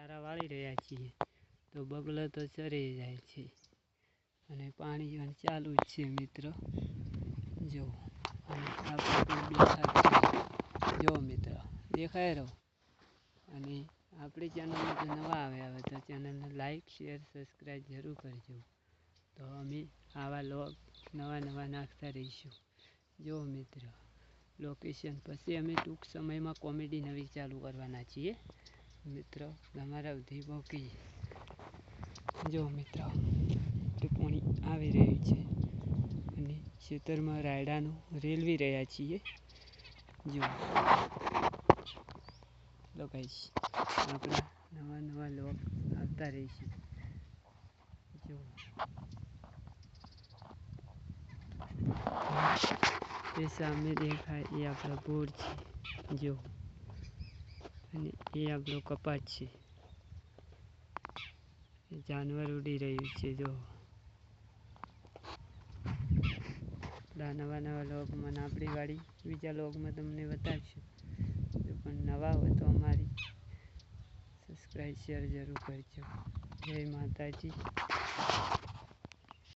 ચારા વાળી રહ્યા છીએ તો બગલો તો ચરી જાય છે અને પાણી પણ ચાલુ જ છે મિત્રો. જો જો મિત્રો દેખાય રહ્યો. અને આપણી ચેનલમાં જો નવા આવ્યા હોય તો ચેનલને લાઈક શેર સબસ્ક્રાઈબ જરૂર કરજો. તો અમે આવા લોગ નવા નાખતા રહીશું. જો મિત્રો લોકેશન પછી અમે ટૂંક સમયમાં કોમેડી નવી ચાલુ કરવાના છીએ મિત્રો. તમારા સુધી પહોંચી જો મિત્રો પાણી આવી રહ્યું છે અને ખેતરમાં રાયડાનું રેલવી રહ્યા છીએ. જો તો ગાઈસ આપણા નવા લોગ આવતા રહીશું. જો એ સામે દેખાય એ આપણો બોર છે. જો અને એ આપણો કપાટ છે. એ જાનવર ઉડી રહ્યું છે. જો નવા લોગમાં આપણી વાડી બીજા લોગમાં તમને બતાવીશું. જો પણ નવા હોય તો અમારી સબસ્ક્રાઈબ શેર જરૂર કરજો. જય માતાજી.